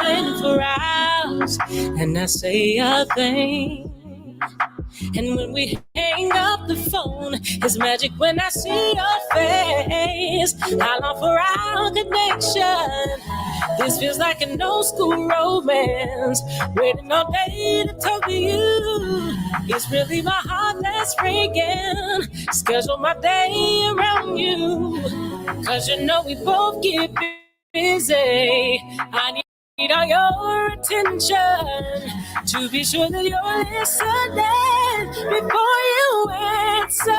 chatting for hours and I say a thing. And when we hang up the phone, it's magic when I see your face. I long for our connection. This feels like an old school romance. Waiting all day to talk to you. It's really my heart that's breaking. Schedule my day around you. Cause you know we both get busy. I need all your attention to be sure that you're listening before you answer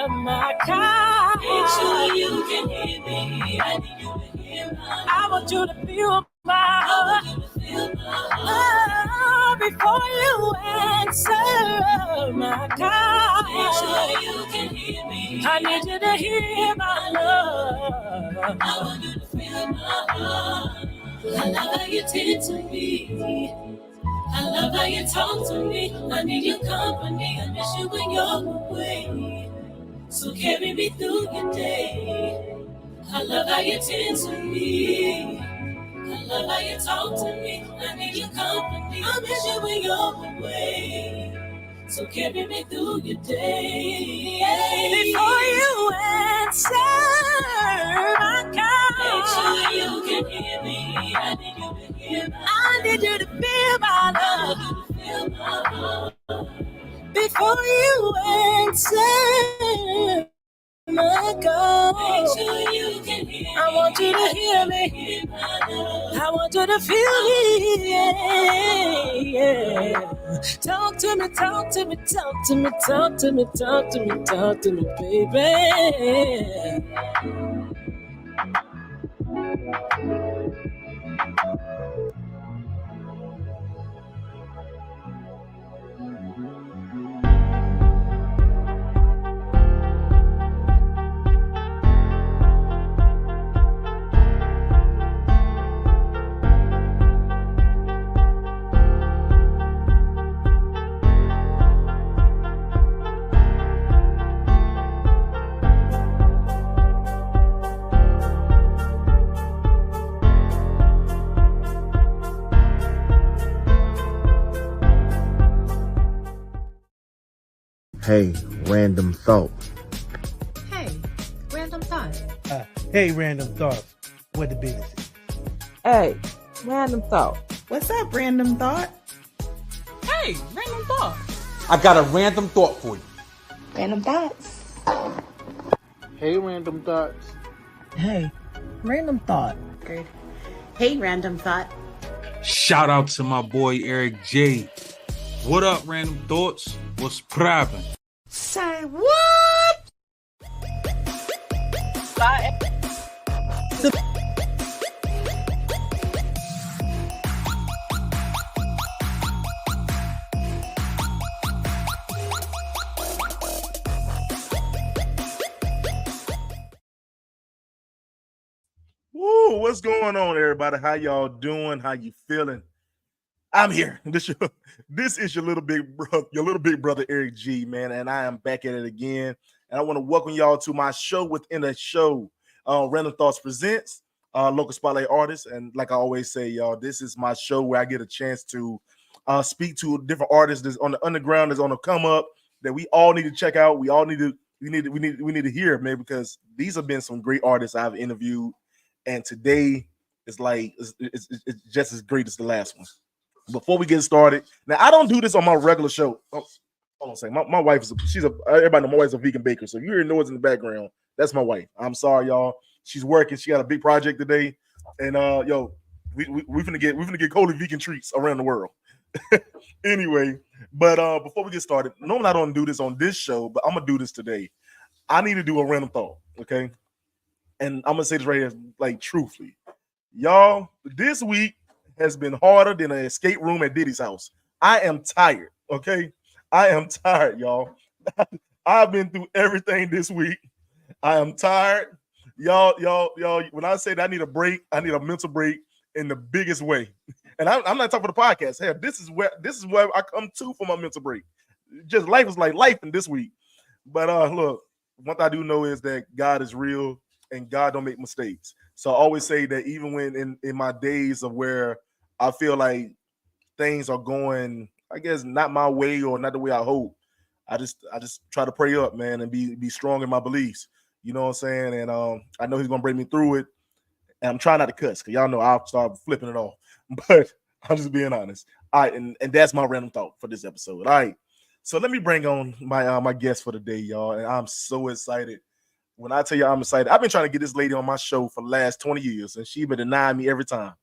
my call. Make sure you can hear me. I need you to hear my heart. I want you to feel my heart. I want you to feel my heart. Before you answer my call. Make sure you can hear me. I need you to hear my love. I want you to feel my heart. I love how you tend to me. I love how you talk to me. I need your company. I miss you when you're away. So carry me through your day. I love how you tend to me. I love how you talk to me. I need your company. I miss you when you're away. So carry me through your day. Before you answer my call, make sure you can hear me. I need you to hear my love. I need you to feel my love. I need you to feel my heart. Before you answer my call, make sure you can hear me. I want you to hear me. I want you to feel me. Yeah. Talk to me, talk to me, talk to me, talk to me, talk to me, talk to me, baby. Hey, random thought. Hey, random thought. Hey, random thought. What the business is? Hey, random thought. What's up, random thought? Hey, random thought. I got a random thought for you. Random thoughts. Hey, random thoughts. Hey, random thought. Great. Hey, random thought. Shout out to my boy Eric J. What up, random thoughts? What's poppin'? Say what? Bye. Woo, what's going on, everybody? How y'all doing? How you feeling? I'm here. This is your little big brother Eric G, man, and I am back at it again. And I want to welcome y'all to my show within a show. Random Thoughts presents local spotlight artists, and like I always say, y'all, this is my show where I get a chance to speak to different artists that's on the underground, that's on the come up, that we all need to check out. We need to hear, man, because these have been some great artists I've interviewed, and today is like it's just as great as the last one. Before we get started, now I don't do this on my regular show. Oh, hold on a second. My wife everybody know my wife's a vegan baker, so you hear noise in the background. That's my wife. I'm sorry, y'all. She's working. She got a big project today, and we finna get Coley vegan treats around the world. Anyway, but before we get started, normally I don't do this on this show, but I'm gonna do this today. I need to do a random thought, okay? And I'm gonna say this right here, like truthfully, y'all. This week has been harder than an escape room at Diddy's house. I am tired, okay? I am tired, y'all. I've been through everything this week. I am tired. Y'all, when I say that I need a break, I need a mental break in the biggest way. And I'm not talking about the podcast. Hey, this is where I come to for my mental break. Just life is like life in this week. But look, one thing I do know is that God is real and God don't make mistakes. So I always say that even when in my days of where I feel like things are going, I guess, not my way or not the way I hope. I just try to pray up, man, and be strong in my beliefs. You know what I'm saying? And I know he's gonna bring me through it. And I'm trying not to cuss because y'all know I'll start flipping it off. But I'm just being honest. All right, and that's my random thought for this episode. All right. So let me bring on my guest for the day, y'all. And I'm so excited. When I tell you I'm excited, I've been trying to get this lady on my show for the last 20 years, and she's been denying me every time.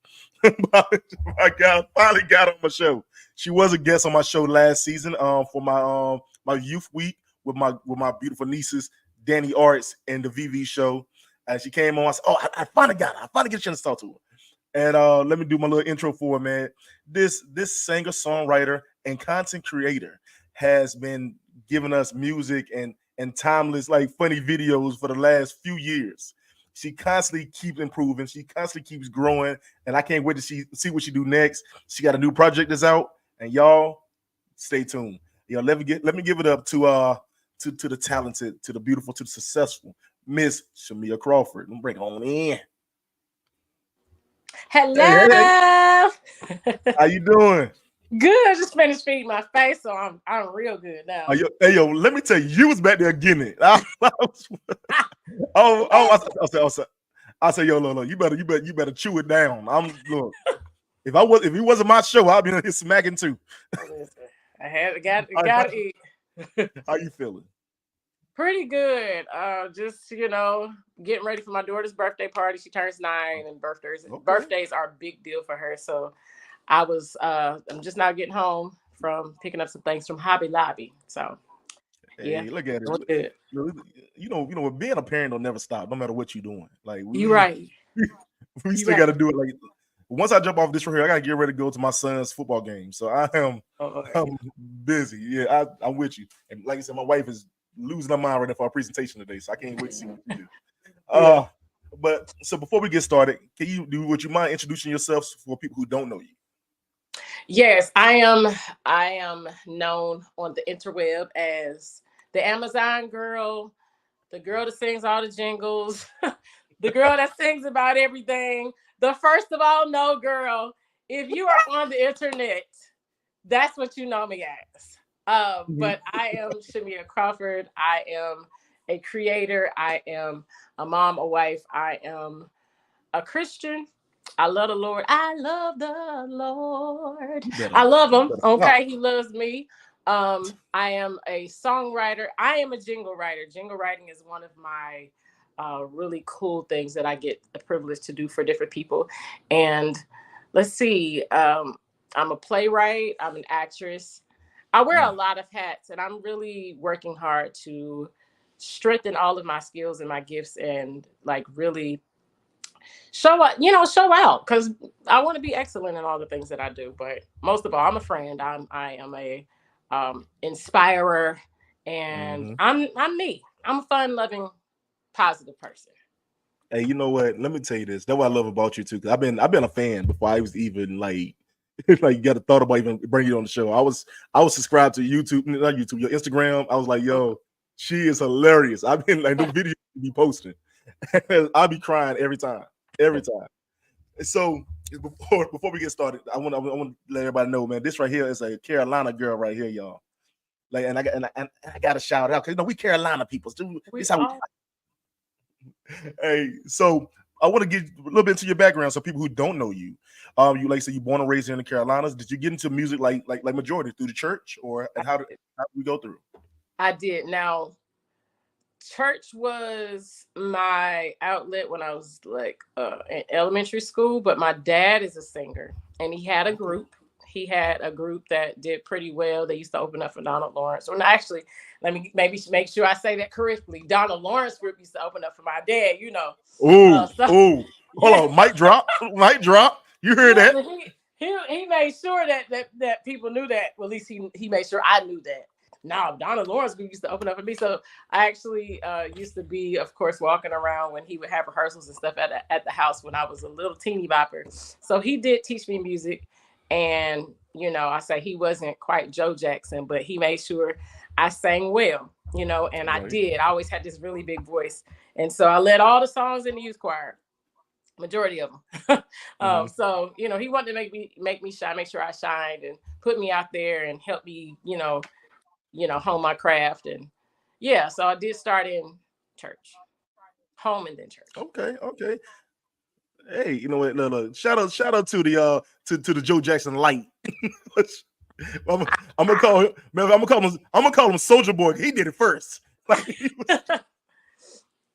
My God, finally got on my show. She was a guest on my show last season for my youth week with my beautiful nieces, Danny Arts and the VV show. And she came on. I said, "Oh, I finally got her. I finally get a chance to talk to her." And let me do my little intro for her, man. This singer, songwriter, and content creator has been giving us music and timeless, like funny videos for the last few years. She constantly keeps improving. She constantly keeps growing, and I can't wait to see what she do next. She got a new project that's out, and y'all stay tuned. Let me give it up to the talented, to the beautiful, to the successful Miss Shameia Crawford. Let me bring it on in. Hello. Hey. How you doing? Good. I just finished feeding my face, so I'm real good now. Hey, yo, let me tell you, you was back there getting it. I said, yo, look, you better chew it down. Look. If it wasn't my show, I'd be in here smacking too. I got to eat. How you feeling? Pretty good. Just getting ready for my daughter's birthday party. She turns 9, and birthdays are a big deal for her. So I'm just now getting home from picking up some things from Hobby Lobby. So yeah, look at it. You know, being a parent don't never stop, no matter what you're doing. Like you're right. We still got to do it. Like once I jump off this right here, I gotta get ready to go to my son's football game. So I'm busy. Yeah, I'm with you. And like I said, my wife is losing her mind right now for our presentation today, so I can't wait to see what you do. But so before we get started, would you mind introducing yourself for people who don't know you? Yes, I am known on the interweb as the Amazon girl, the girl that sings all the jingles, the girl that sings about everything, the first of all no girl. If you are on the internet, that's what you know me as. But I am Shameia Crawford. I am a creator. I am a mom, a wife. I am a Christian. I love the Lord. I love the Lord. I love him. Okay, he loves me. I am a songwriter. I am a jingle writer. Jingle writing is one of my really cool things that I get the privilege to do for different people. And let's see, I'm a playwright. I'm an actress. I wear a lot of hats, and I'm really working hard to strengthen all of my skills and my gifts, and like really show out, because I want to be excellent in all the things that I do. But most of all, I'm a friend. I am a inspirer, and I'm me. I'm a fun-loving, positive person. Hey, you know what? Let me tell you this. That's what I love about you too. Because I've been a fan before I was even like you got a thought about even bringing you on the show. I was subscribed to your Instagram. I was like, yo, she is hilarious. I've been like the videos you be posting. I'll be crying every time. So before we get started, I want to let everybody know, man, this right here is a Carolina girl right here, y'all. Like, and I got to shout out because we Carolina people. Hey, so I want to get a little bit into your background, so people who don't know you, you like say you born and raised here in the Carolinas. Did you get into music like majority through the church, or how did we go through? I did. Now, church was my outlet when I was like in elementary school, but my dad is a singer, and he had a group. He had a group that did pretty well. They used to open up for Donald Lawrence. Well, actually, let me maybe make sure I say that correctly. Donald Lawrence group used to open up for my dad, Hold on, mic drop. You heard that? He made sure that people knew that. Well, at least he made sure I knew that. No, Donald Lawrence group used to open up for me. So I actually used to be, of course, walking around when he would have rehearsals and stuff at the house when I was a little teeny bopper. So he did teach me music. And, I say he wasn't quite Joe Jackson, but he made sure I sang well, and I did. I always had this really big voice. And so I led all the songs in the youth choir. majority of them. So, you know, he wanted to make me shine, make sure I shined and put me out there and help me, you know, hone my craft. And yeah, so I did start in church, home and then church. Okay. Hey, you know what? Look. Shout out to the to the Joe Jackson light. I'm gonna call him, man. I'm gonna call him Soldier Boy. He did it first. Like,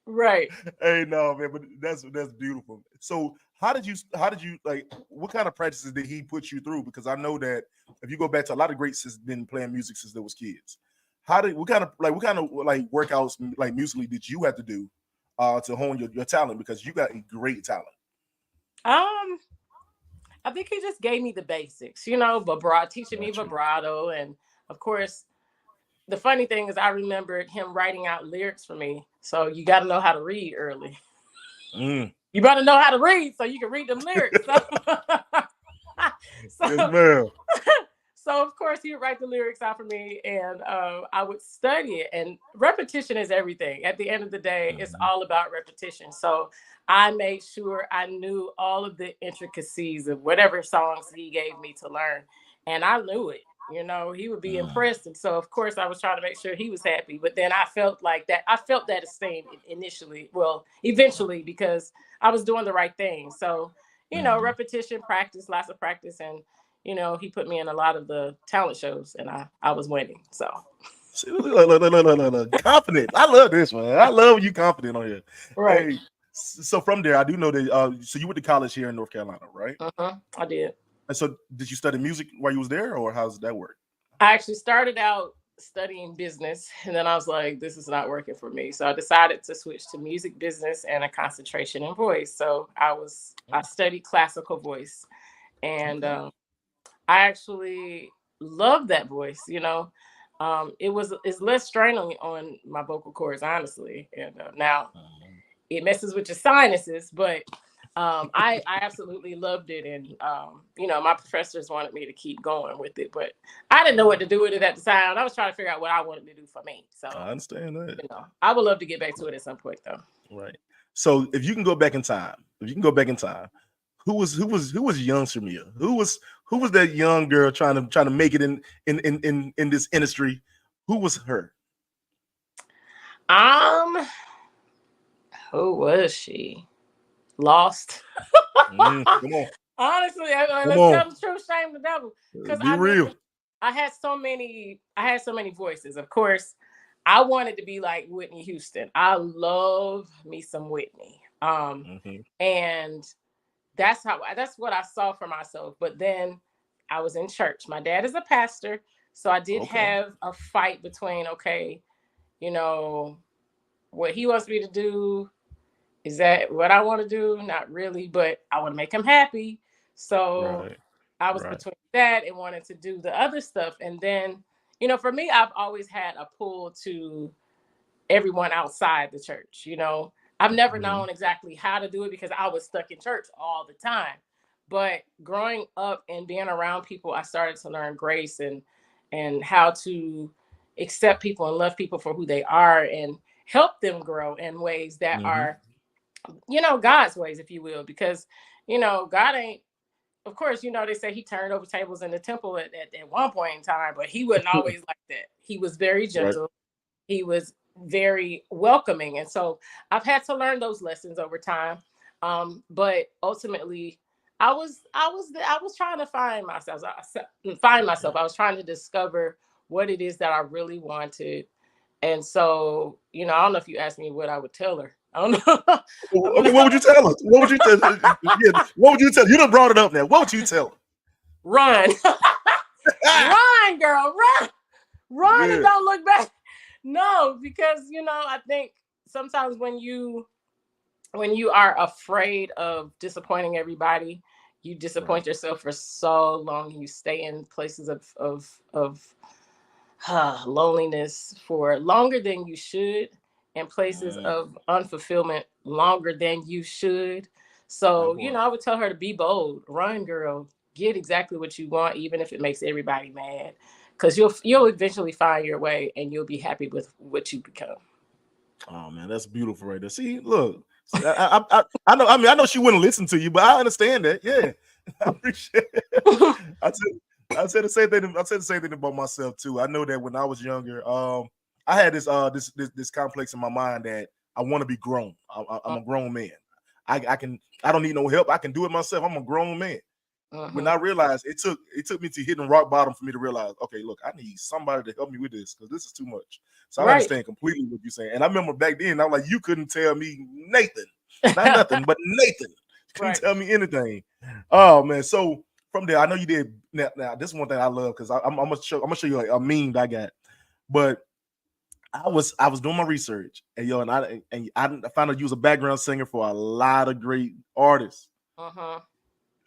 right. Hey, no, man, but that's beautiful. So how did you like, what kind of practices did he put you through? Because I know that if you go back to a lot of greats has been playing music since they was kids. What kind of workouts like musically did you have to do to hone your talent? Because you got a great talent. I think he just gave me the basics, teaching me vibrato. And of course, the funny thing is I remembered him writing out lyrics for me. So you got to know how to read early. You better know how to read so you can read them lyrics. Yes, ma'am. So of course he would write the lyrics out for me, and I would study it. And repetition is everything. At the end of the day, it's all about repetition. So I made sure I knew all of the intricacies of whatever songs he gave me to learn, and I knew it. He would be impressed, and so of course I was trying to make sure he was happy. But then I felt like that. I felt that esteem eventually, because I was doing the right thing. So repetition, practice, lots of practice, and he put me in a lot of the talent shows, and I was winning. So see, look, confident. I love this, man. I love you confident on here. Right. Hey, so from there, I do know that. So you went to college here in North Carolina, right? I did. And so, did you study music while you was there, or how does that work? I actually started out studying business, and then I was like, this is not working for me. So I decided to switch to music business and a concentration in voice. So I studied classical voice, and I actually love that voice. It's less strain on my vocal cords, honestly. And now it messes with your sinuses, but I absolutely loved it. And my professors wanted me to keep going with it, but I didn't know what to do with it at the time. I was trying to figure out what I wanted to do for me. So I understand that. I would love to get back to it at some point, though. Right. So if you can go back in time, who was young Shameia? Who was that young girl trying to make it in this industry? Who was her? Who was she? Lost. Come on. Honestly, let's tell the truth, shame the devil. Because Be real. I had so many voices. Of course, I wanted to be like Whitney Houston. I love me some Whitney. And that's what I saw for myself. But then I was in church. My dad is a pastor, so I did have a fight between, what he wants me to do. Is that what I want to do? Not really, but I want to make him happy. So I was between that and wanted to do the other stuff. And then, for me, I've always had a pull to everyone outside the church. I've never known exactly how to do it because I was stuck in church all the time. But growing up and being around people, I started to learn grace and how to accept people and love people for who they are and help them grow in ways that are, God's ways, if you will, because, God ain't, of course, they say he turned over tables in the temple at one point in time, but he wasn't always like that. He was very gentle. Right. He was very welcoming. And so I've had to learn those lessons over time. But ultimately I was trying to find myself. I was trying to discover what it is that I really wanted. And so, I don't know if you asked me what I would tell her. I don't know. Okay, what would you tell her? What would you tell her? Yeah, what would you tell her? You done brought it up now. What would you tell her? Run. Run, girl. Run and don't look back. No, because, I think sometimes when you are afraid of disappointing everybody, you disappoint yourself for so long. You stay in places of loneliness for longer than you should, and places of unfulfillment longer than you should. So, I would tell her to be bold, run, girl, get exactly what you want, even if it makes everybody mad, because you'll eventually find your way and you'll be happy with what you become. Oh man, that's beautiful right there. See, look, I know. I mean, I know she wouldn't listen to you, but I understand that. Yeah, I appreciate it. I said the same thing. I said the same thing about myself too. I know that when I was younger, I had this complex in my mind that I want to be grown. I'm a grown man. I can. I don't need no help. I can do it myself. I'm a grown man. When I realized it took me to hitting rock bottom for me to realize, okay, look, I need somebody to help me with this because this is too much. So I understand completely what you're saying. And I remember back then, I was like, you couldn't tell me Nathan, not nothing, but Nathan. Couldn't tell me anything. Oh man. So from there, I know you did. Now this is one thing I love because I'm gonna show you like a meme that I got. But I was doing my research and I found out you was a background singer for a lot of great artists.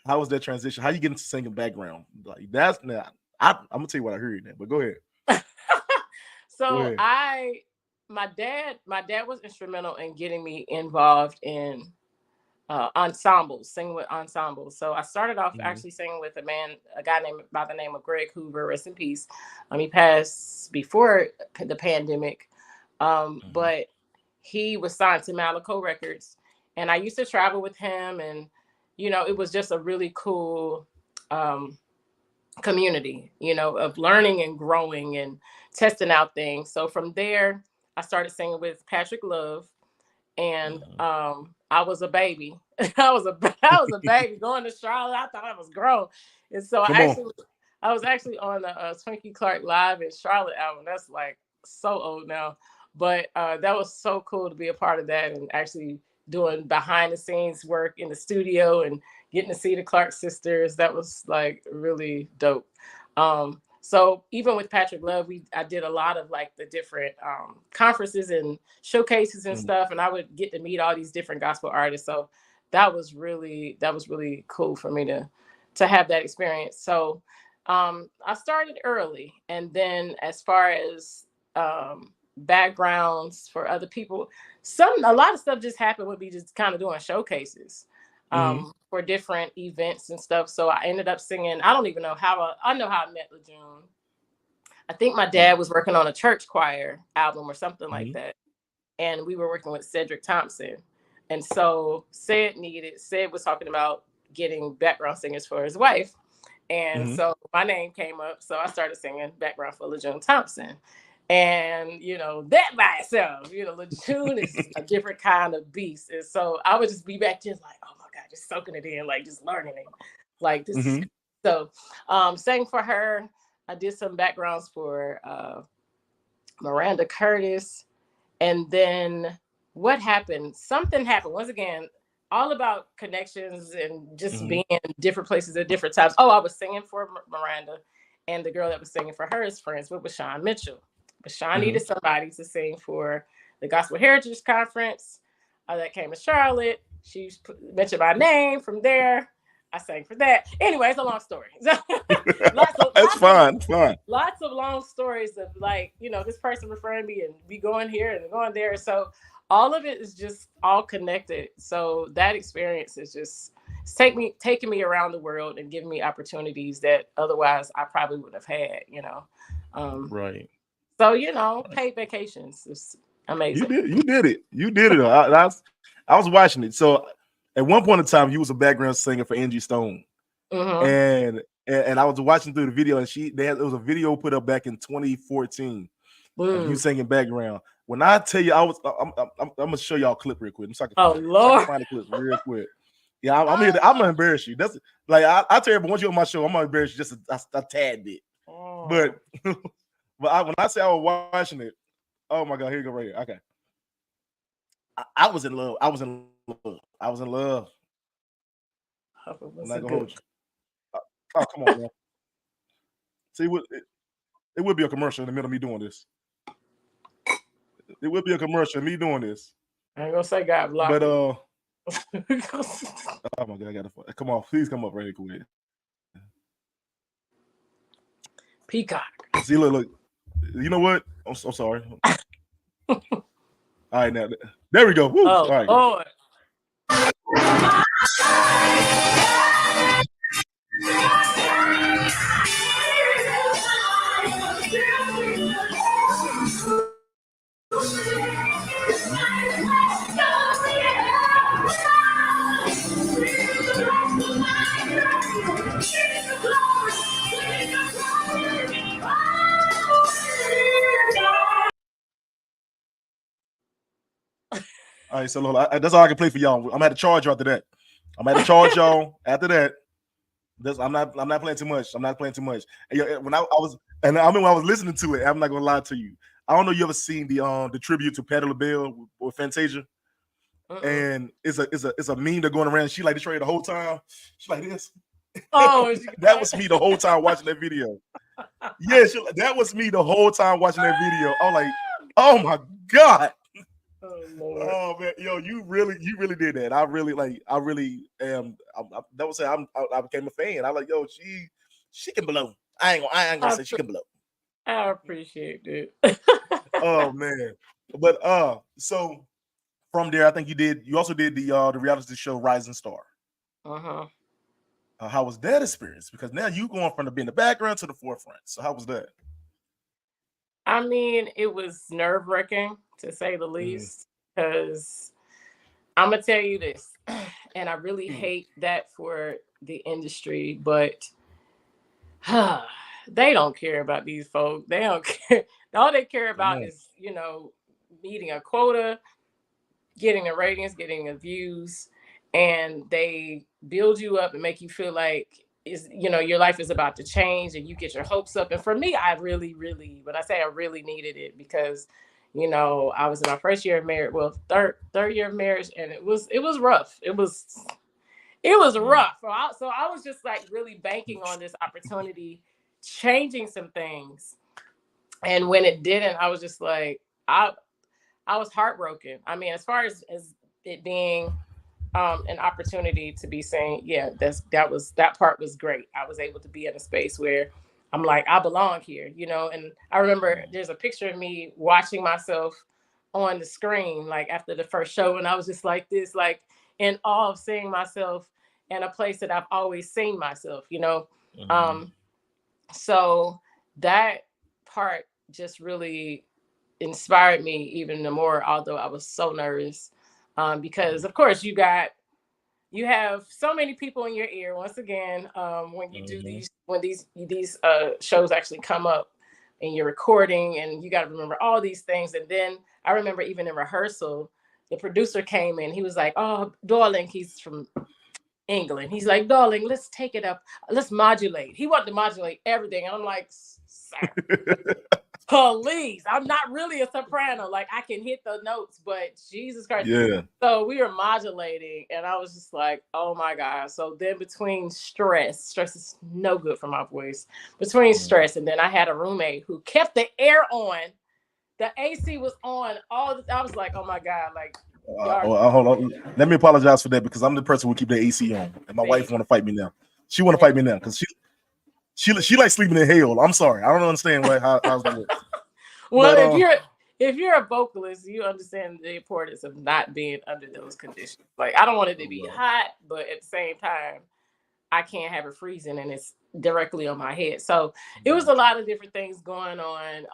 How was that transition? How you get into singing background? Like that's now. I'm gonna tell you what I heard now, but go ahead. So my dad was instrumental in getting me involved in ensembles, singing with ensembles. So I started off actually singing with a guy named by the name of Greg Hoover, rest in peace. He passed before the pandemic, but he was signed to Malaco Records, and I used to travel with him, and it was just a really cool community, of learning and growing and testing out things. So from there, I started singing with Patrick Love, and I was a baby. I was a baby going to Charlotte. I thought I was grown, and so I was actually on the Twinkie Clark Live in Charlotte album. That's like so old now, but that was so cool to be a part of that and actually doing behind the scenes work in the studio and getting to see the Clark sisters. That was like really dope. So even with Patrick Love, I did a lot of like the different conferences and showcases and stuff, and I would get to meet all these different gospel artists. So that was really cool for me to have that experience. So I started early, and then as far as backgrounds for other people, a lot of stuff just happened with me just kind of doing showcases for different events and stuff. So I ended up singing. I don't even know how I know how I met LeJune. I think my dad was working on a church choir album or something like that, and we were working with Cedric Thompson. And so Ced was talking about getting background singers for his wife, and so my name came up. So I started singing background for LeJune Thompson. And, that by itself, LeJune is a different kind of beast. And so I would just be back just like, oh my God, just soaking it in, like just learning it. Like this. So sang for her. I did some backgrounds for Miranda Curtis. And then what happened? Something happened. Once again, all about connections and just being in different places at different times. Oh, I was singing for Miranda. And the girl that was singing for her is friends with Bashan Mitchell. But Sean needed somebody to sing for the Gospel Heritage Conference that came to Charlotte. She mentioned my name. From there, I sang for that. Anyway, it's a long story. That's fine. Lots of long stories of like, this person referring me and me going here and going there. So all of it is just all connected. So that experience is just taking me around the world and giving me opportunities that otherwise I probably would have had, Right. So, paid vacations is amazing. You did it. I was watching it. So at one point in time, you was a background singer for Angie Stone. And I was watching through the video, and there was a video put up back in 2014 of you singing background. When I tell you, I'm gonna show y'all a clip real quick. Lord, find a clip real quick. Yeah, I'm here. I'm gonna embarrass you. That's like I tell you, but once you're on my show, I'm gonna embarrass you just a tad bit. But when I say I was watching it, oh my God, here you go right here. Okay, I was in love. I'm not gonna hold you. Oh, come on, man. See, it would be a commercial in the middle of me doing this. It would be a commercial of me doing this. I ain't gonna say God block. But oh my God, I gotta come on. Please come up right here, quick. Peacock. See, look. You know what? I'm so sorry. All right, now there we go. Woo. All right. Lord. All right, so look, that's all I can play for y'all. I'm gonna have to charge you after that. I'm gonna have to charge y'all after that. I'm not playing too much. I'm not playing too much. And when I was, and I mean when I was listening to it, I'm not gonna lie to you. I don't know you ever seen the tribute to Patti LaBelle with Fantasia, and it's a meme they're going around. She like this the whole time. She like this. Oh, that was me the whole time watching that video. Yeah, that was me the whole time watching that video. I'm like, oh my god. Oh man, yo, you really did that. I really am. That was I became a fan. I like, yo, she can blow. I ain't gonna say she can blow. I appreciate it. Oh man, but so from there, I think you also did the reality show Rising Star. How was that experience? Because now you going from being the background to the forefront. So how was that? I mean, it was nerve-wracking to say the least, because I'm gonna tell you this, and I really hate that for the industry, but they don't care about these folks. They don't care. All they care about is, meeting a quota, getting the ratings, getting the views, and they build you up and make you feel like your life is about to change and you get your hopes up. And for me, I really, when I say I really needed it, because I was in my first year of marriage, well, third year of marriage, and it was rough. It was rough. So I was just like really banking on this opportunity, changing some things. And when it didn't, I was just like, I was heartbroken. I mean, as far as it being an opportunity to be saying, yeah, that part was great. I was able to be in a space where I'm like, I belong here, and I remember there's a picture of me watching myself on the screen, like after the first show. And I was just like this, like in awe of seeing myself in a place that I've always seen myself, So that part just really inspired me even more, although I was so nervous, because of course you have so many people in your ear once again, when you do these shows actually come up and you're recording, and you got to remember all these things. And then I remember even in rehearsal, the producer came in, he was like, oh darling, he's from England, he's like, darling, let's take it up, let's modulate. He wanted to modulate everything, and I'm like, sir, please, I'm not really a soprano. Like, I can hit the notes, but Jesus Christ. Yeah. So we were modulating, and I was just like, oh my God. So then between stress is no good for my voice. Between stress, and then I had a roommate who kept the air on. The AC was on I was like, oh my God, like. Hold on. Let me apologize for that, because I'm the person who keep the AC on, and my wife want to fight me now. She want to fight me now because she likes sleeping in hell. I'm sorry, I don't understand how's that work. Well, but, if you're a vocalist, you understand the importance of not being under those conditions. Like, I don't want it to be hot, but at the same time, I can't have it freezing and it's directly on my head. So it was a lot of different things going on.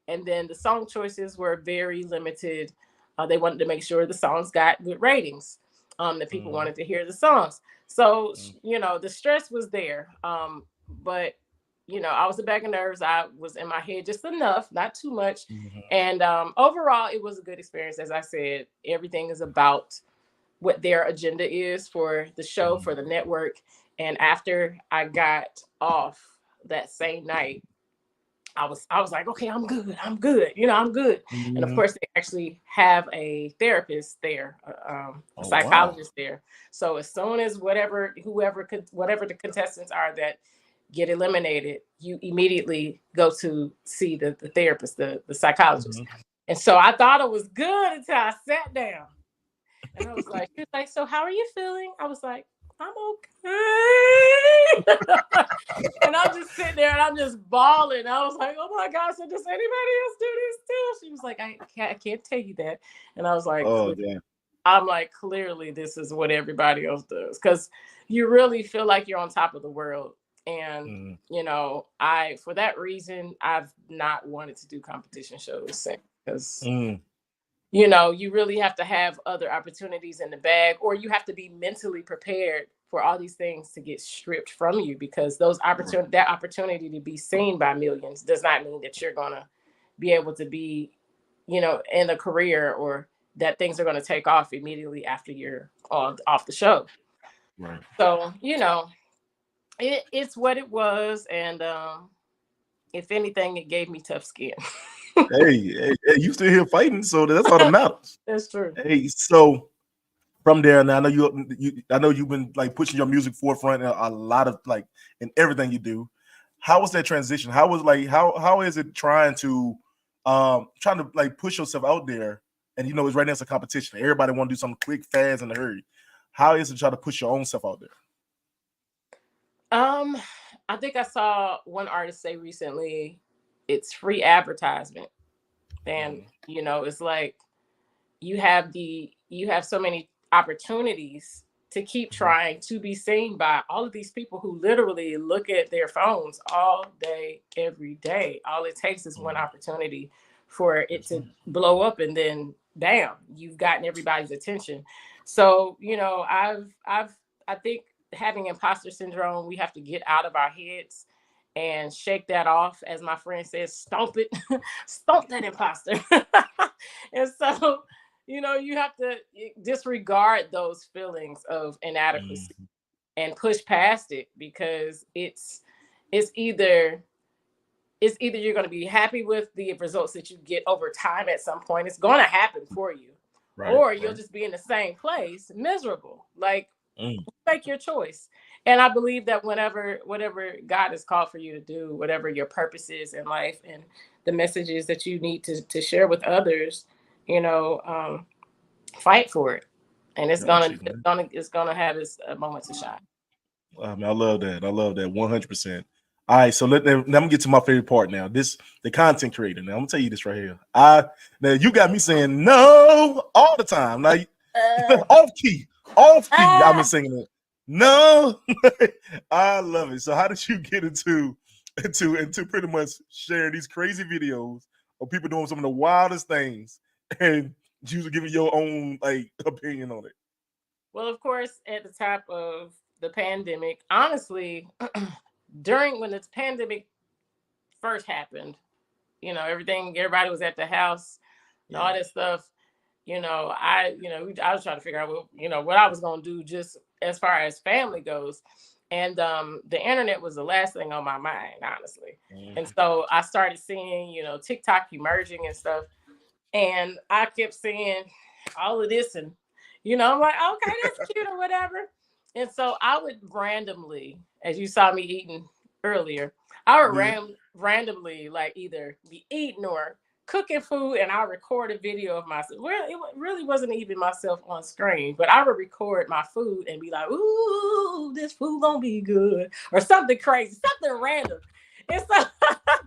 And then the song choices were very limited. They wanted to make sure the songs got good ratings, that people wanted to hear the songs. So, the stress was there. But, I was a bag of nerves. I was in my head just enough, not too much. And overall, it was a good experience. As I said, everything is about what their agenda is for the show, for the network. And after I got off that same night, I was like, okay, I'm good. I'm good. I'm good. And of course, they actually have a therapist there, a psychologist there. So as soon as whatever the contestants are that get eliminated, you immediately go to see the therapist, the psychologist. And so I thought it was good until I sat down. And I was like, she was like, so how are you feeling? I was like, I'm okay. And I'm just sitting there and I'm just bawling. I was like, oh my God, so does anybody else do this too? She was like, I can't tell you that. And I was like, oh, damn. I'm like, clearly this is what everybody else does. Because you really feel like you're on top of the world. And, for that reason, I've not wanted to do competition shows because, you really have to have other opportunities in the bag, or you have to be mentally prepared for all these things to get stripped from you, because that opportunity to be seen by millions does not mean that you're going to be able to be, in a career or that things are going to take off immediately after you're off the show. Right. So, it's what it was. And if anything, it gave me tough skin. hey, you still here fighting, so that's all that matters. That's true. Hey, so from there now, I know you've been like pushing your music forefront in a lot of like in everything you do. How was that transition? How is it trying to like push yourself out there? And it's right now it's a competition. Everybody want to do something quick, fast, in a hurry. How is it try to push your own self out there? I think I saw one artist say recently, it's free advertisement. And it's like you have so many opportunities to keep trying to be seen by all of these people who literally look at their phones all day, every day. All it takes is one opportunity for it to blow up, and then bam, you've gotten everybody's attention. So, I think having imposter syndrome, we have to get out of our heads and shake that off. As my friend says, stomp it, stomp that imposter. And so, you have to disregard those feelings of inadequacy and push past it, because it's either you're going to be happy with the results that you get over time at some point. It's going to happen for you. Right, or you'll just be in the same place, miserable. Like, make your choice. And I believe that whatever God has called for you to do, whatever your purpose is in life and the messages that you need to share with others, fight for it. And it's gonna have its moments of shine. I love that. 100%. All right, so let me get to my favorite part now. The content creator. Now I'm gonna tell you this right here. Now you got me saying no all the time. Like off key. I've been singing it. No, I love it. So how did you get into pretty much sharing these crazy videos of people doing some of the wildest things, and you giving your own like opinion on it? Well, of course, at the top of the pandemic, honestly, when the pandemic first happened, everybody was at the house and all that stuff. I was trying to figure out what I was going to do just as far as family goes. And the internet was the last thing on my mind, honestly. And so I started seeing, TikTok emerging and stuff. And I kept seeing all of this, and, I'm like, okay, that's cute or whatever. And so I would randomly, as you saw me eating earlier, I would randomly like either be eating or cooking food, and I record a video of myself. Well, it really wasn't even myself on screen, but I would record my food and be like, ooh, this food gonna be good, or something crazy, something random. And so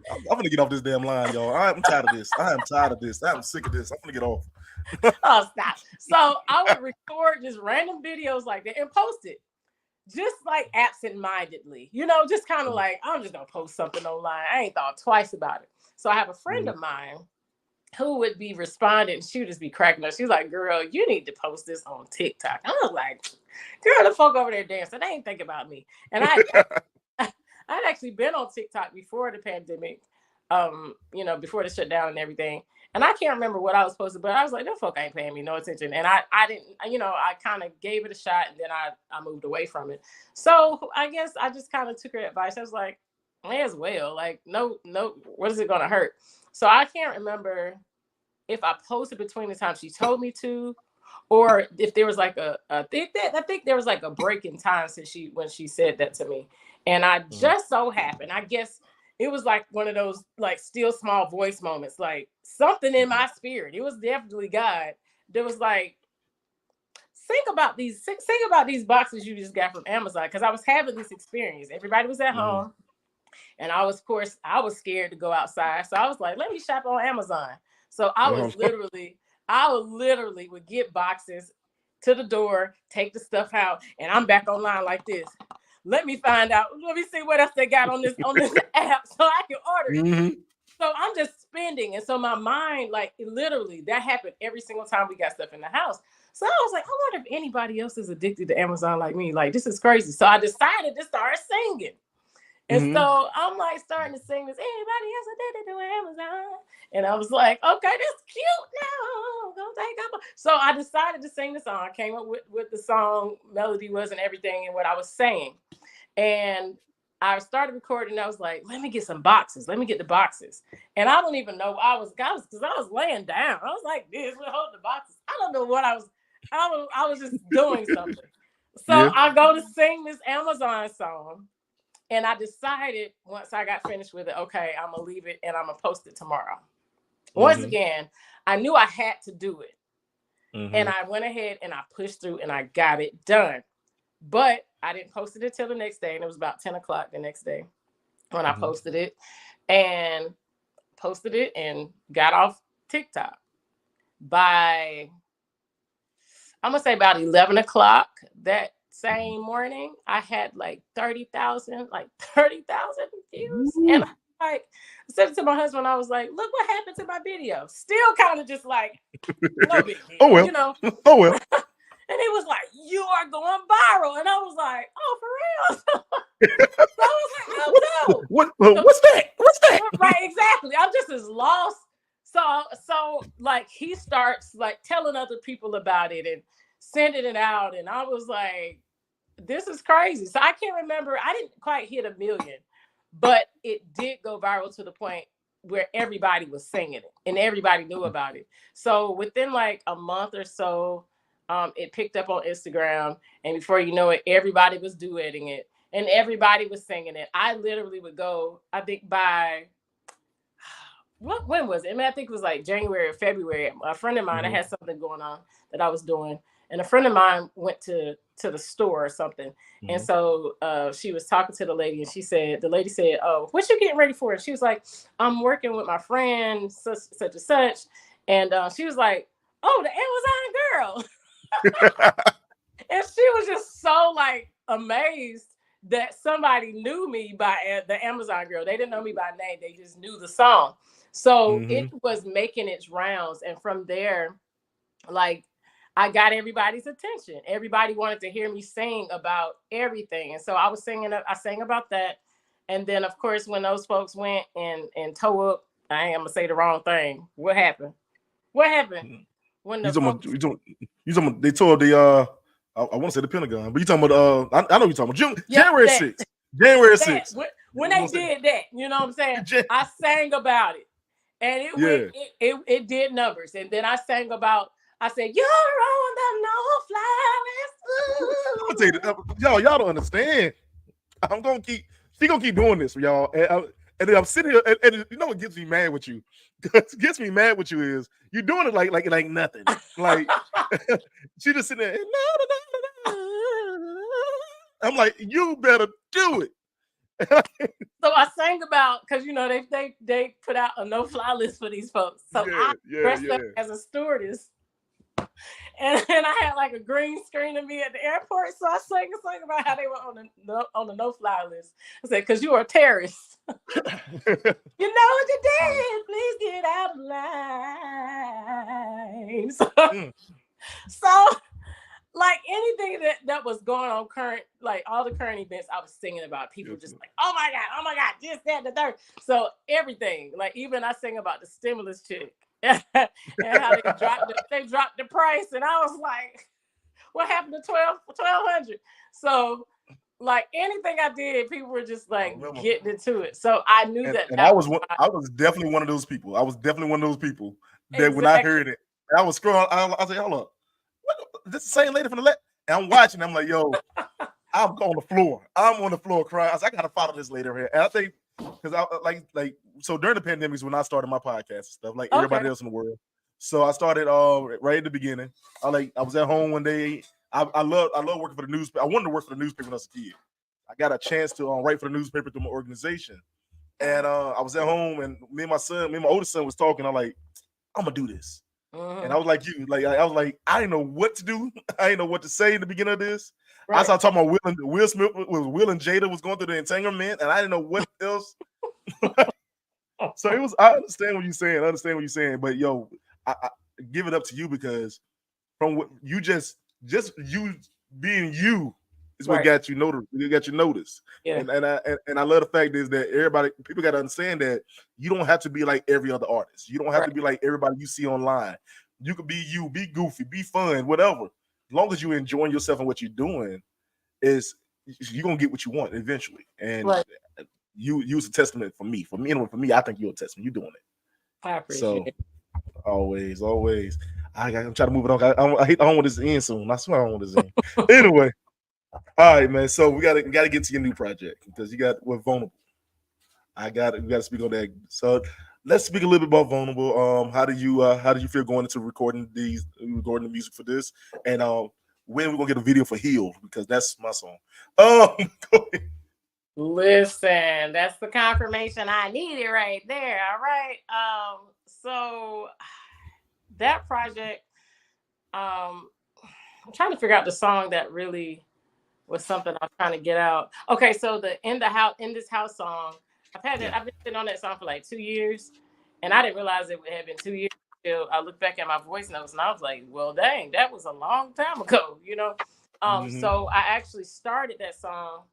I'm gonna get off this damn line, y'all. I'm tired of this. I am tired of this. I'm sick of this. I'm gonna get off. Oh, stop. So I would record just random videos like that and post it. Just like absent-mindedly, just kind of like, I'm just gonna post something online. I ain't thought twice about it. So I have a friend of mine who would be responding. She would just be cracking up. She's like, girl, you need to post this on TikTok. I was like, girl, the folk over there dancing, they ain't think about me. And I'd actually been on TikTok before the pandemic, before the shutdown and everything. And I can't remember what I was supposed to, but I was like, no folk ain't paying me no attention. And I didn't, I kind of gave it a shot, and then I moved away from it. So I guess I just kind of took her advice. I was like, may as well, like, no, what is it going to hurt? So I can't remember if I posted between the time she told me to, or if there was like I think there was like a break in time when she said that to me. And I just so happened, I guess it was like one of those like still small voice moments, like something in my spirit. It was definitely God. There was like, think about these boxes you just got from Amazon. Because I was having this experience. Everybody was at home. And I was scared to go outside. So I was like, let me shop on Amazon. So I would literally would get boxes to the door, take the stuff out, and I'm back online like this. Let me see what else they got on this app so I can order it. So I'm just spending. And so my mind, like, literally, that happened every single time we got stuff in the house. So I was like, I wonder if anybody else is addicted to Amazon like me. Like, this is crazy. So I decided to start singing. And so I'm like starting to sing this. Anybody else did it to Amazon? And I was like, okay, that's cute now. Gonna take up. So I decided to sing the song. I came up with the song, melody was and everything, and what I was saying. And I started recording. And I was like, let me get some boxes. Let me get the boxes. And I don't even know I was because I was laying down. I was like this, we hold the boxes. I don't know what I was just doing something. So I go to sing this Amazon song. And I decided once I got finished with it, okay, I'm going to leave it and I'm going to post it tomorrow. Once again, I knew I had to do it. And I went ahead and I pushed through and I got it done. But I didn't post it until the next day. And it was about 10 o'clock the next day when I posted it and got off TikTok. By, I'm going to say about 11 o'clock that same morning, I had like 30,000 views. And I said to my husband, I was like, look what happened to my video. Still kind of just like, no big deal, oh well. you know. Oh well. And he was like, you are going viral. And I was like, oh, for real? So I was like, oh no. What's that? What's that? Right, exactly. I'm just as lost. So like he starts like telling other people about it and sending it out. And I was like, this is crazy. So I can't remember. I didn't quite hit 1 million, but it did go viral to the point where everybody was singing it and everybody knew about it. So within like a month or so, it picked up on Instagram. And before you know it, everybody was duetting it and everybody was singing it. I literally would go, I think by, when was it? I mean, I think it was like January or February. A friend of mine, I had something going on that I was doing. And a friend of mine went to the store or something. And so she was talking to the lady and the lady said, oh, what you getting ready for? And she was like, I'm working with my friend, such and such. And she was like, oh, the Amazon girl. And she was just so like amazed that somebody knew me by the Amazon girl. They didn't know me by name. They just knew the song. So it was making its rounds. And from there, like, I got everybody's attention. Everybody wanted to hear me sing about everything. And so I sang about that. And then of course, when those folks went and tore up, I ain't gonna say the wrong thing. What happened? When the they tore the I want to say the Pentagon, but you talking about I know you're talking about January 6th. January 6th. When they did that, you know what I'm saying? I sang about it. And it did numbers. And then I sang about, I said, you're on the no-fly list. I'm gonna tell you, y'all don't understand. She gonna keep doing this for y'all. And then I'm sitting here, and you know what gets me mad with you? Gets me mad with you is you're doing it like nothing. Like she just sitting there. I'm like, you better do it. So I sang about, because you know they put out a no-fly list for these folks. So I dressed up as a stewardess. And I had like a green screen of me at the airport. So I sang a song about how they were on the no-fly list. I said, because you are a terrorist. You know what you did. Please get out of line. So like anything that was going on current, like all the current events I was singing about, people just like, oh my God, this, that, the third. So everything, like even I sang about the stimulus check. And how they dropped the price, and I was like, what happened to $1,200? So like anything I did, people were just like getting into it. So I knew that I was definitely one of those people. That when I heard it, I was scrolling. I was like, hold up, this the same lady from the left. And I'm watching. I'm like, yo, I'm on the floor. I'm on the floor crying. I was like, I gotta follow this lady over here. And I think because I like so during the pandemic is when I started my podcast and stuff, like everybody else in the world. So I started right at the beginning. I was at home one day. I love working for the newspaper. I wanted to work for the newspaper when I was a kid. I got a chance to write for the newspaper through my organization. And I was at home, and me and my oldest son was talking. I'm like, I'm gonna do this. And I was like you, like I was like, I didn't know what to do. I didn't know what to say in the beginning of this. Right. I started talking about Will Smith was Will and Jada was going through the entanglement, and I didn't know what else. So it was. I understand what you're saying. But yo, I give it up to you because from what you just you being you It's what got you noticed. You got you noticed. Yeah. And I love the fact is that people got to understand that you don't have to be like every other artist. You don't have to be like everybody you see online. You could be you, be goofy, be fun, whatever. As long as you enjoying yourself and what you're doing, you're gonna get what you want eventually. And you's a testament for me. For me, I think you're a testament. You're doing it. I appreciate it. Always. I'm trying to move it on. I don't want this to end soon. I swear I don't want this to end. Anyway, all right, man. So we gotta get to your new project because we're vulnerable. We gotta speak on that. So let's speak a little bit about vulnerable. How do you feel going into recording the music for this? And when we're gonna get a video for Healed, because that's my song. Go ahead. Listen, that's the confirmation I needed right there. All right. So that project, I'm trying to figure out the song that really was something I was trying to get out. Okay, so the In This House song, I've been sitting on that song for like 2 years, and I didn't realize it had been 2 years until I looked back at my voice notes and I was like, well, dang, that was a long time ago, you know? So I actually started that song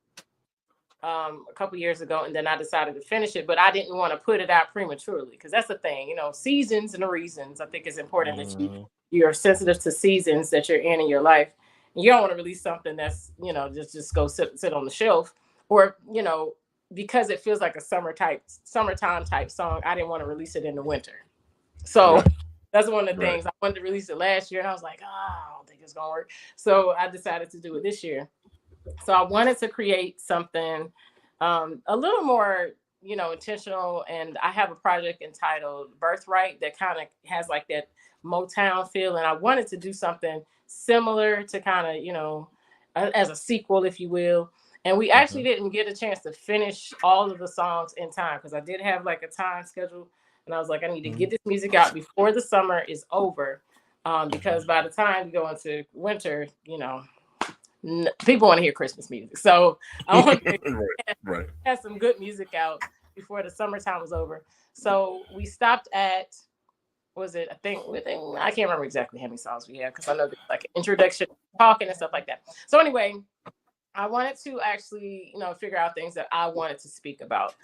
a couple years ago, and then I decided to finish it, but I didn't want to put it out prematurely because that's the thing, you know, seasons and the reasons. I think it's important that you're sensitive to seasons that you're in your life. And you don't want to release something that's, you know, just go sit on the shelf, or, you know, because it feels like a summertime type song, I didn't want to release it in the winter. So that's one of the things. I wanted to release it last year and I was like, I don't think it's gonna work. So I decided to do it this year. So I wanted to create something a little more, you know, intentional. And I have a project entitled Birthright that kind of has like that Motown feel. And I wanted to do something similar to kind of, you know, as a sequel, if you will. And we actually didn't get a chance to finish all of the songs in time because I did have like a time schedule. And I was like, I need to get this music out before the summer is over. Because by the time we go into winter, you know, people want to hear Christmas music. So I want to have some good music out before the summertime was over. So we stopped at, I can't remember exactly how many songs we had because I know there's like an introduction, talking and stuff like that. So anyway, I wanted to actually, you know, figure out things that I wanted to speak about.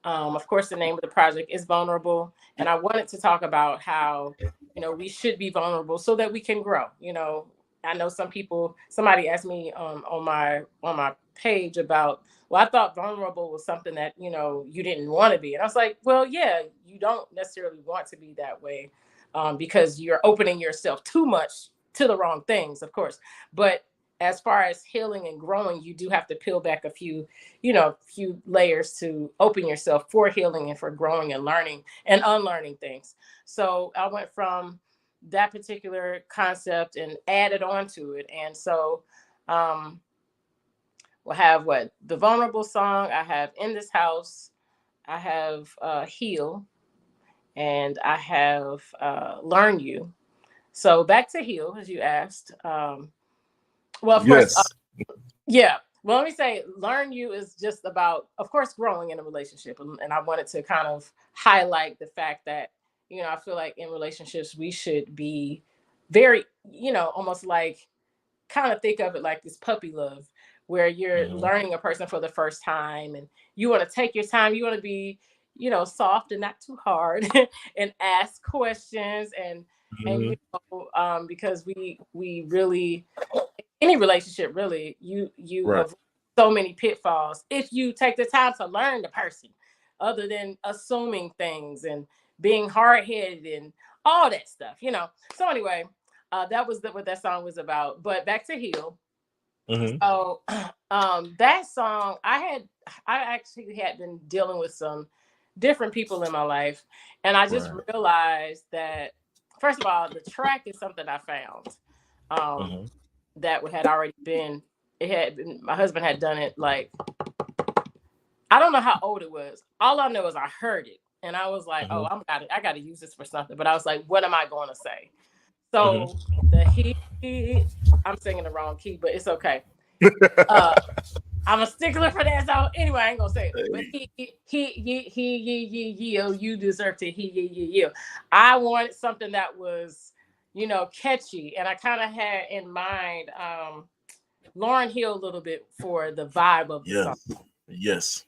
Of course, the name of the project is Vulnerable. And I wanted to talk about how, you know, we should be vulnerable so that we can grow. You know, I know somebody asked me on my page about, well, I thought vulnerable was something that, you know, you didn't want to be. And I was like, well, yeah, you don't necessarily want to be that way because you're opening yourself too much to the wrong things, of course. But as far as healing and growing, you do have to peel back a few layers to open yourself for healing and for growing and learning and unlearning things. So I went from that particular concept and added on to it. And so we'll have the Vulnerable song. I have In This House. I have Heal. And I have Learn You. So back to Heal, as you asked. Well, of course, well, let me say, Learn You is just about, of course, growing in a relationship. And I wanted to kind of highlight the fact that, you know, I feel like in relationships, we should be very, you know, almost like kind of think of it like this puppy love, where you're learning a person for the first time and you want to take your time. You want to be, you know, soft and not too hard and ask questions and you know, because we really, any relationship really, you avoid so many pitfalls if you take the time to learn the person, other than assuming things and being hard-headed and all that stuff, you know. So anyway, that was what that song was about. But back to Heal. So that song, I actually had been dealing with some different people in my life, and I just realized that, first of all, the track is something I found that had already been, my husband had done it, like, I don't know how old it was. All I know is I heard it and I was like, oh, I got to use this for something. But I was like, what am I going to say? So I'm singing the wrong key, but it's okay. I'm a stickler for that. So anyway, I ain't gonna say it. But you deserve to he. I wanted something that was, you know, catchy, and I kind of had in mind Lauryn Hill a little bit for the vibe of the song. Yes.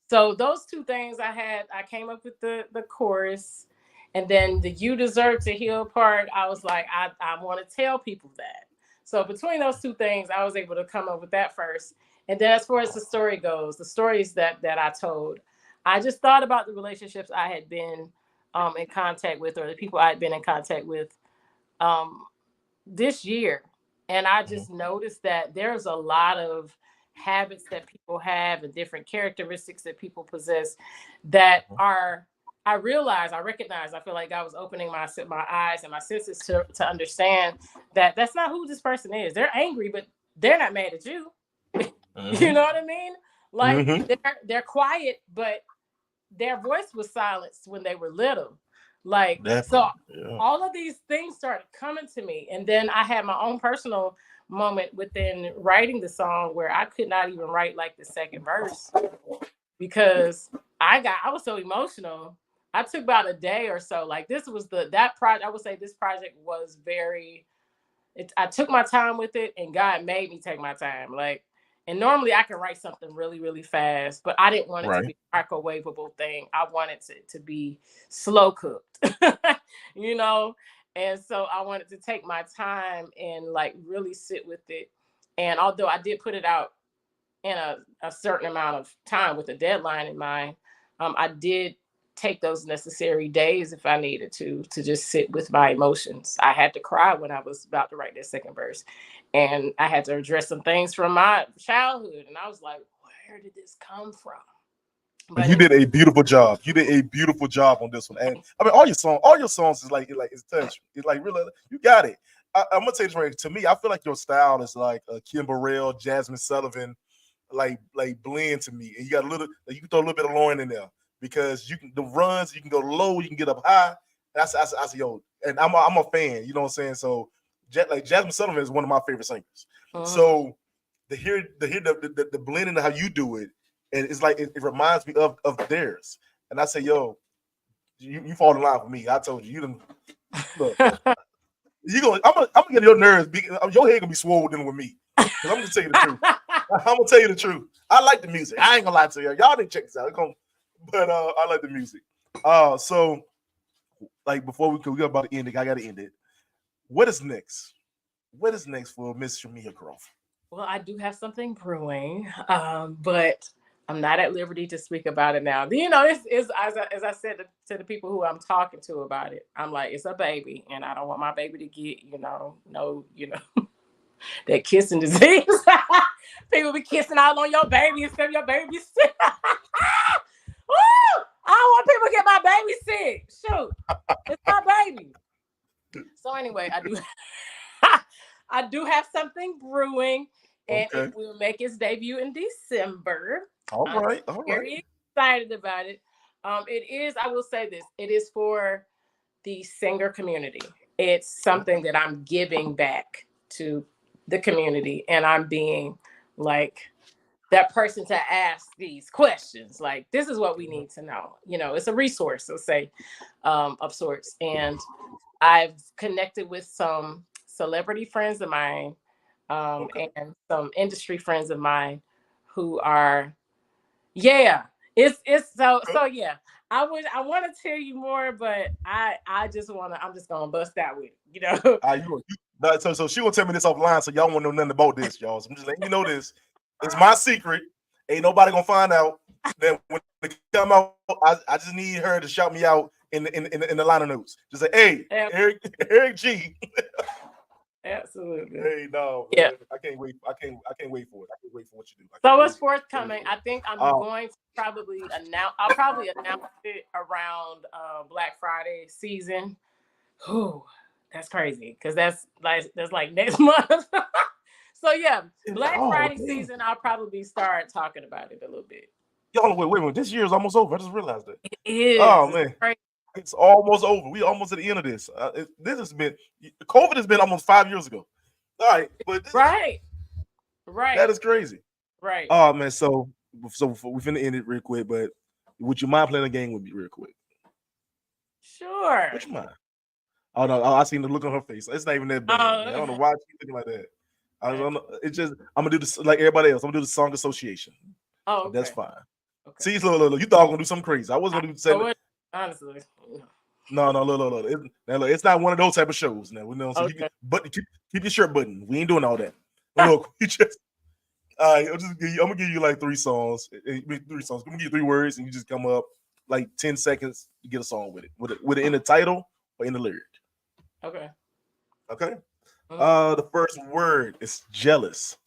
So those two things I came up with the chorus, and then the "You Deserve to Heal" part. I was like, I want to tell people that. So between those two things, I was able to come up with that first. And then as far as the story goes, the stories that I told, I just thought about the relationships I had been in contact with, or the people I had been in contact with this year. And I just noticed that there's a lot of habits that people have and different characteristics that people possess that are, I recognize, I feel like God was opening my eyes and my senses to understand that that's not who this person is. They're angry, but they're not mad at you. You know what I mean? Like they're quiet, but their voice was silenced when they were little. Like, all of these things started coming to me. And then I had my own personal moment within writing the song where I could not even write like the second verse because I was so emotional. I took about a day or so. Like, this was that project. I would say this project was I took my time with it, and God made me take my time. Like, and normally I can write something really, really fast, but I didn't want it to be a microwavable thing. I wanted it to be slow cooked, you know? And so I wanted to take my time and like really sit with it. And although I did put it out in a certain amount of time with a deadline in mind, I did take those necessary days if I needed to just sit with my emotions. I had to cry when I was about to write that second verse, and I had to address some things from my childhood. And I was like, where did this come from? But you did a beautiful job. You did a beautiful job on this one. And I mean, all your songs is like it's touch. It's like really, you got it. I'm gonna say this right. To me, I feel like your style is like Kim Burrell, Jasmine Sullivan, like blend to me. And you got you can throw a little bit of Lauren in there. Because you can the runs, you can go low, you can get up high. I say, yo, and I'm a fan, you know what I'm saying? So like Jasmine Sullivan is one of my favorite singers. So to hear the blending of how you do it, and it's like it reminds me of theirs. And I say, yo, you fall in line with me. I told you didn't look. I'm gonna get your nerves. Your head gonna be swollen with me. Because I'm gonna tell you the truth. I'm gonna tell you the truth. I like the music. I ain't gonna lie to you. Y'all didn't check this out. But I like the music. So like before we go about to end it, I gotta end it. What is next? What is next for Miss Shameia Crawford? Well, I do have something brewing, but I'm not at liberty to speak about it now. You know, this is as I said to the people who I'm talking to about it. I'm like, it's a baby, and I don't want my baby to get that kissing disease. People be kissing all on your baby instead of your baby sick. Woo! I don't want people to get my baby sick. Shoot, it's my baby. So anyway, I do have something brewing, and it will make its debut in December. All right. Very excited about it. It is, I will say this, it is for the singer community. It's something that I'm giving back to the community, and I'm being like that person to ask these questions. Like, this is what we need to know. You know, it's a resource, let's say, of sorts. And I've connected with some celebrity friends of mine and some industry friends of mine who are, it's so yeah. I want to tell you more, but I'm just gonna bust out with it, you know. So she gonna tell me this offline, so y'all won't know nothing about this, y'all. So I'm just letting you know this. It's my secret. Ain't nobody gonna find out. Then when they come out, I just need her to shout me out in the liner notes. Just say, hey, Eric G. Absolutely. Hey, no. Yeah. I can't wait. I can't wait for it. I can't wait for what you do. So it's forthcoming. I think I'm going to probably announce. I'll probably announce it around Black Friday season. Whew, that's crazy because that's like next month. So yeah, Black Friday season. I'll probably start talking about it a little bit. Y'all, wait a minute. This year is almost over. I just realized that. It is. Oh man. It's almost over. We almost at the end of this. This has been COVID has been almost 5 years ago. All right, but right. That is crazy. Right. Oh man, so we finna end it real quick. But would you mind playing a game with me real quick? Sure. Would you mind? Oh no, I seen the look on her face. It's not even that bad. I don't know why she's looking like that. I don't know. It's just I'm gonna do this like everybody else. I'm gonna do the song association. Oh, okay. That's fine. Okay. See, look, you thought I was gonna do something crazy. I wasn't gonna do something. Honestly. No, look. It's not one of those type of shows. Now we know. So Okay. but keep your shirt buttoned. We ain't doing all that. Look, we just. All right, I'm gonna give you like 3 songs. 3 songs. I'm gonna give you 3 words, and you just come up like 10 seconds to get a song with it. With it in the title or in the lyric. Okay. Okay. The first word is jealous.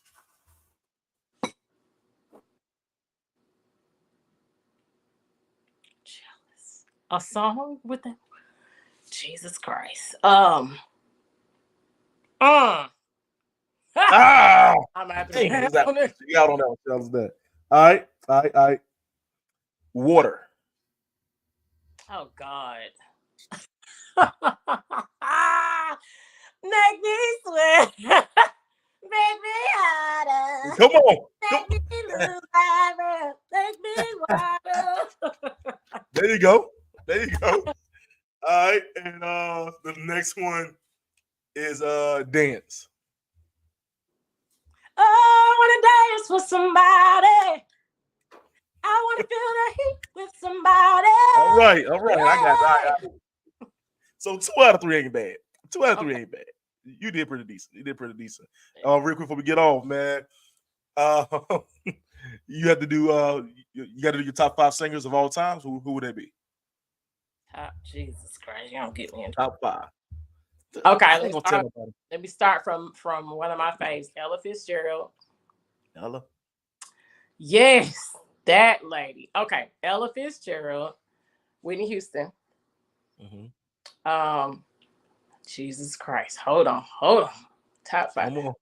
Jealous. A song with the Jesus Christ. I'm you out on that one. Jealous that. All right. Water. Oh God. Make me sweat. Make me harder. Come on. Make me lose my breath. Make me water. There you go. All right, and the next one is dance. Oh, I wanna dance with somebody. I wanna feel the heat with somebody. All right. I got it. So 2 out of 3 ain't bad. 2 out of 3 ain't bad. You did pretty decent. Real quick before we get off, man. You have to do you got to do your top 5 singers of all times. Who would they be? Top Jesus Christ, you don't get me in top 5. Okay, let me start from one of my faves, Ella Fitzgerald. Ella. Yes, that lady. Okay, Ella Fitzgerald, Whitney Houston. Jesus Christ. Hold on. Top 5.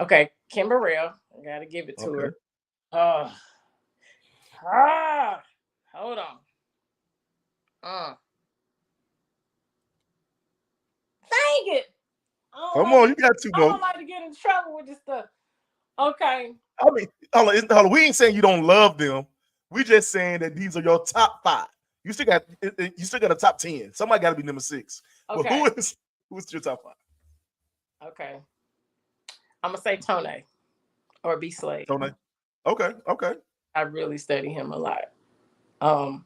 Okay, Kim Burrell. I gotta give it to her. Hold on. Dang it. Come on, you got 2 more. I don't like to get in trouble with this stuff. Okay. I mean, hold on. We ain't saying you don't love them. We just saying that these are your top 5. You still got a top 10. Somebody got to be number 6. Okay. But who's your top 5? Okay. I'm gonna say Tone or B Slade. Tone. Okay. I really study him a lot. And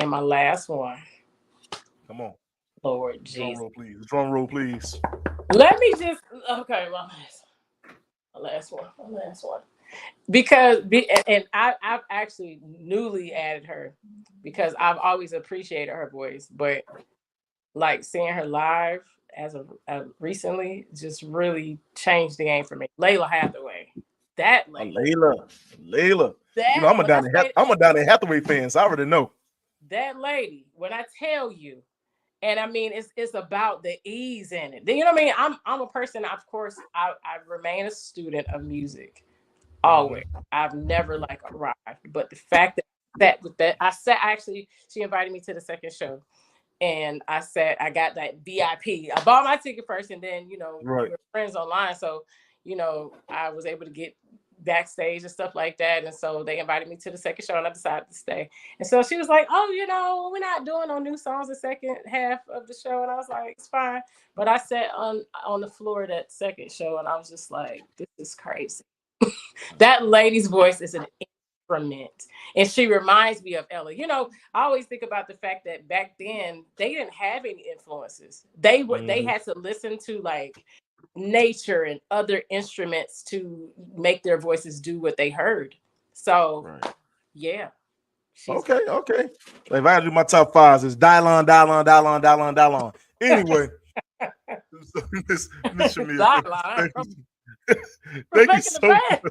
my last one. Come on. Lord Jesus. Drum roll, please. Let me just my last one. Because I've actually newly added her because I've always appreciated her voice, but like seeing her live as of recently just really changed the game for me. Layla Hathaway. That lady. Layla. You know, I'm a Donny Hathaway fan, so I already know. That lady, when I tell you, and I mean it's about the ease in it. You know what I mean? I'm a person, of course, I remain a student of music. Always. I've never like arrived. But the fact that she invited me to the second show. And I got that VIP. I bought my ticket first, and then we were friends online. So, I was able to get backstage and stuff like that. And so they invited me to the second show, and I decided to stay. And so she was like, "Oh, we're not doing no new songs the second half of the show." And I was like, "It's fine." But I sat on the floor of that second show, and I was just like, "This is crazy." That lady's voice is an instrument, and she reminds me of Ella. I always think about the fact that back then they didn't have any influences. They had to listen to like nature and other instruments to make their voices do what they heard. So yeah. Okay. If I had to do my top 5s, it's Dylon. Anyway, Miss Shameia, thank you so much.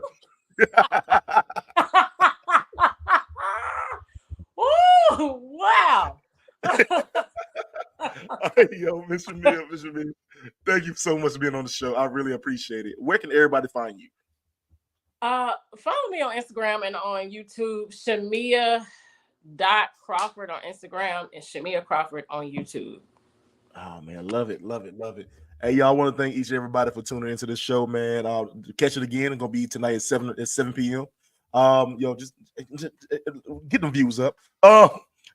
Ooh, wow. Yo, Miss Shameia, thank you so much for being on the show. I really appreciate it. Where can everybody find you? Follow me on Instagram and on YouTube, Shameia.Crawford on Instagram and Shameia Crawford on YouTube. Oh man, love it. Hey, y'all, I want to thank each and everybody for tuning into this show, man. Catch it again. It's gonna be tonight at 7 p.m. Just get them views up.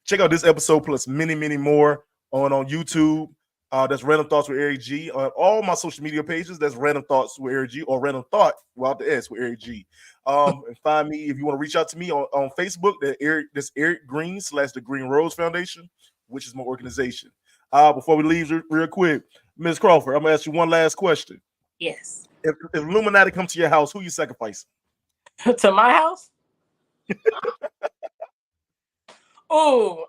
Check out this episode plus many more on YouTube. That's Random Thoughts with Eric G. On all my social media pages, that's Random Thoughts with Eric G, or Random Thought without the S with Eric G. And find me if you want to reach out to me on Facebook. That's Eric Green / the Green Rose Foundation, which is my organization. Before we leave, real quick, Ms. Crawford, I'm gonna ask you one last question. Yes. If Illuminati come to your house, who you sacrificing? To my house? Oh,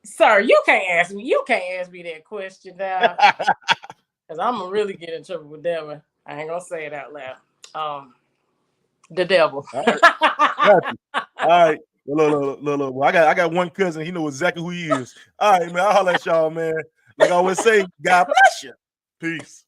sir, you can't ask me. You can't ask me that question now, because I'm gonna really get in trouble with that one. I ain't gonna say it out loud. The devil. All right. All right. Look. Well, I got one cousin. He knows exactly who he is. All right, man. I'll holler at y'all, man. Like I always say, God bless you. Peace.